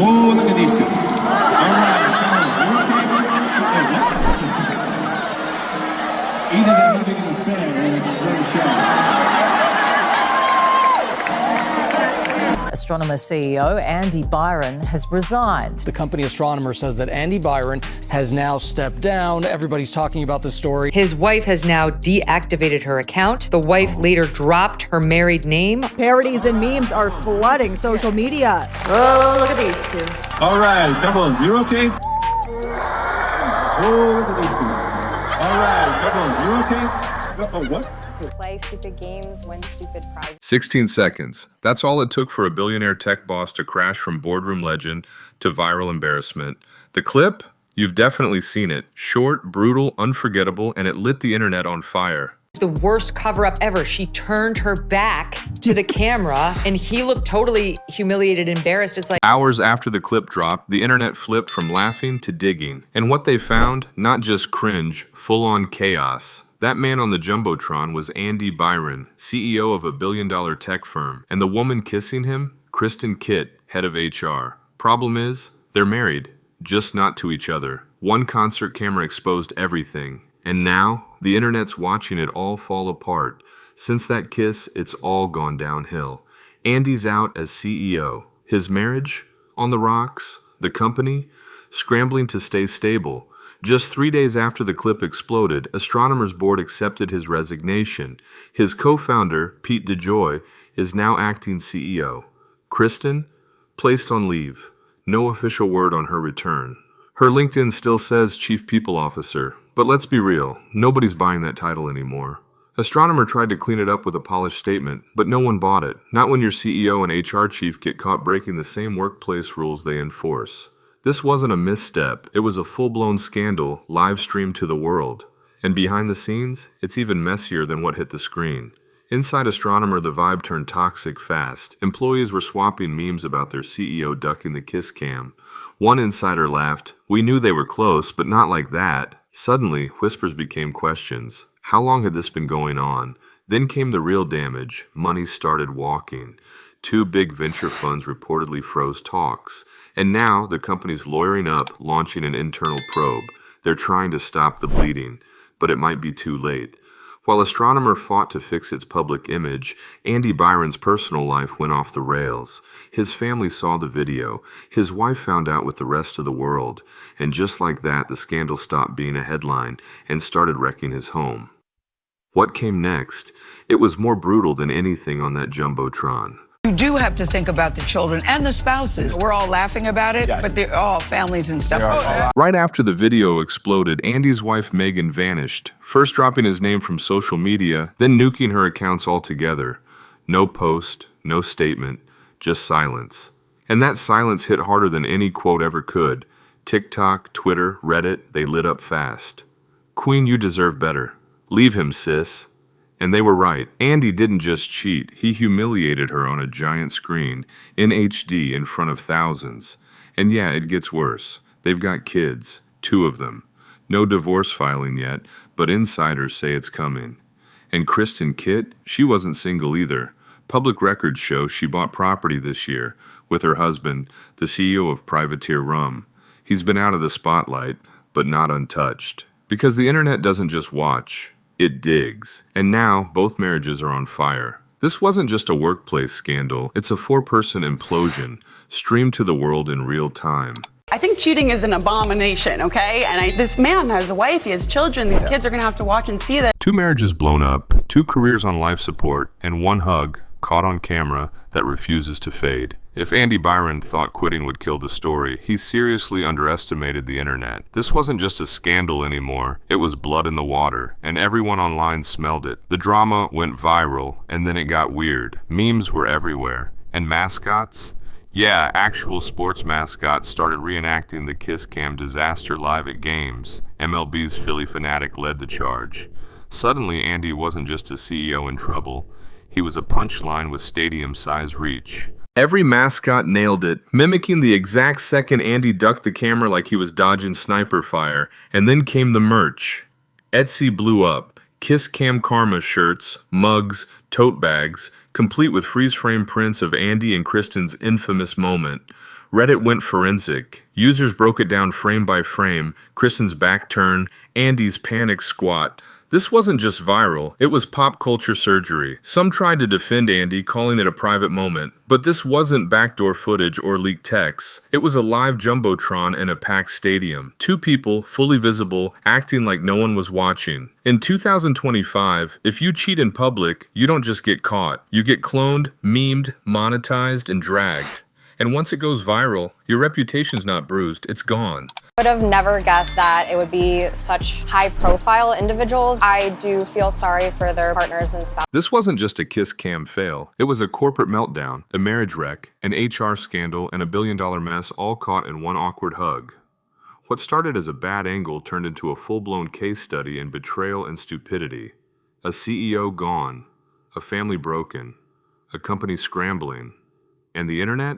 Oh, look at these two. All right, come on. You okay? Either they're having an affair or they're just very shy. Astronomer CEO Andy Byron has resigned. The company Astronomer says that Andy Byron has now stepped down. Everybody's talking about the story. His wife has now deactivated her account. The wife later dropped her married name. Parodies and memes are flooding social media. Oh, look at these two. All right, come on. You're okay? Oh, look at these two. All right, come on. You're okay? Oh, what? Play stupid games, win stupid prizes. 16 seconds. That's all it took for a billionaire tech boss to crash from boardroom legend to viral embarrassment. The clip? You've definitely seen it. Short, brutal, unforgettable, and it lit the internet on fire. The worst cover-up ever. She turned her back to the camera, and he looked totally humiliated, embarrassed. It's like Hours after the clip dropped, the internet flipped from laughing to digging. And what they found? Not just cringe, full-on chaos. That man on the Jumbotron was Andy Byron, CEO of a billion-dollar tech firm. And the woman kissing him? Kristin Cabot, head of HR. Problem is, they're married, just not to each other. One concert camera exposed everything. And now, the internet's watching it all fall apart. Since that kiss, it's all gone downhill. Andy's out as CEO. His marriage? On the rocks. The company? Scrambling to stay stable. Just 3 days after the clip exploded, Astronomer's board accepted his resignation. His co-founder, Pete DeJoy, is now acting CEO. Kristin? Placed on leave. No official word on her return. Her LinkedIn still says Chief People Officer, but let's be real, nobody's buying that title anymore. Astronomer tried to clean it up with a polished statement, but no one bought it, not when your CEO and HR chief get caught breaking the same workplace rules they enforce. This wasn't a misstep, it was a full-blown scandal live-streamed to the world. And behind the scenes, it's even messier than what hit the screen. Inside Astronomer, the vibe turned toxic fast. Employees were swapping memes about their CEO ducking the kiss cam. One insider laughed, "We knew they were close, but not like that." Suddenly, whispers became questions. How long had this been going on? Then came the real damage. Money started walking. 2 big venture funds reportedly froze talks. And now, the company's lawyering up, launching an internal probe. They're trying to stop the bleeding, but it might be too late. While Astronomer fought to fix its public image, Andy Byron's personal life went off the rails. His family saw the video. His wife found out with the rest of the world. And just like that, the scandal stopped being a headline and started wrecking his home. What came next? It was more brutal than anything on that Jumbotron. You do have to think about the children and the spouses. We're all laughing about it, but they're all families and stuff. Right after the video exploded, Andy's wife Megan vanished, first dropping his name from social media, then nuking her accounts altogether. No post, no statement, just silence. And that silence hit harder than any quote ever could. TikTok, Twitter, Reddit, they lit up fast. "Queen, you deserve better. Leave him, sis." And they were right. Andy didn't just cheat, he humiliated her on a giant screen, in HD in front of thousands. And yeah, it gets worse. They've got kids, 2 of them. No divorce filing yet, but insiders say it's coming. And Kristin Cabot, she wasn't single either. Public records show she bought property this year, with her husband, the CEO of Privateer Rum. He's been out of the spotlight, but not untouched. Because the internet doesn't just watch, it digs. And now, both marriages are on fire. This wasn't just a workplace scandal, it's a 4-person implosion, streamed to the world in real time. I think cheating is an abomination, okay? And this man has a wife, he has children, these kids are gonna have to watch and see that. 2 marriages blown up, 2 careers on life support, and 1 hug, caught on camera, that refuses to fade. If Andy Byron thought quitting would kill the story, he seriously underestimated the internet. This wasn't just a scandal anymore, it was blood in the water, and everyone online smelled it. The drama went viral, and then it got weird. Memes were everywhere. And mascots? Yeah, actual sports mascots started reenacting the kiss cam disaster live at games. MLB's Philly Fanatic led the charge. Suddenly, Andy wasn't just a CEO in trouble. He was a punchline with stadium-size reach. Every mascot nailed it, mimicking the exact second Andy ducked the camera like he was dodging sniper fire. And then came the merch. Etsy blew up. Kiss Cam Karma shirts, mugs, tote bags, complete with freeze-frame prints of Andy and Kristin's infamous moment. Reddit went forensic. Users broke it down frame by frame, Kristin's back turn, Andy's panic squat. This wasn't just viral, it was pop culture surgery. Some tried to defend Andy, calling it a private moment, but this wasn't backdoor footage or leaked texts. It was a live jumbotron in a packed stadium. Two people, fully visible, acting like no one was watching. In 2025, if you cheat in public, you don't just get caught. You get cloned, memed, monetized, and dragged. And once it goes viral, your reputation's not bruised, it's gone. Would have never guessed that it would be such high-profile individuals. I do feel sorry for their partners and spouses. This wasn't just a Kiss Cam fail. It was a corporate meltdown, a marriage wreck, an HR scandal, and a billion-dollar mess all caught in one awkward hug. What started as a bad angle turned into a full-blown case study in betrayal and stupidity. A CEO gone, a family broken, a company scrambling, and the internet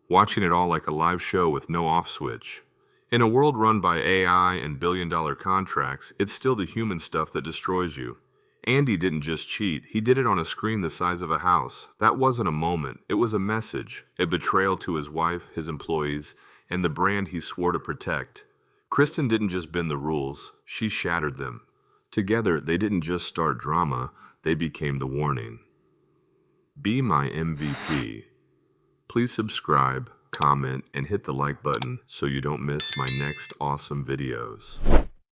watching it all like a live show with no off switch. In a world run by AI and billion-dollar contracts, it's still the human stuff that destroys you. Andy didn't just cheat, he did it on a screen the size of a house. That wasn't a moment, it was a message, a betrayal to his wife, his employees, and the brand he swore to protect. Kristin didn't just bend the rules, she shattered them. Together, they didn't just start drama, they became the warning. Be my MVP. Please subscribe, comment, and hit the like button so you don't miss my next awesome videos.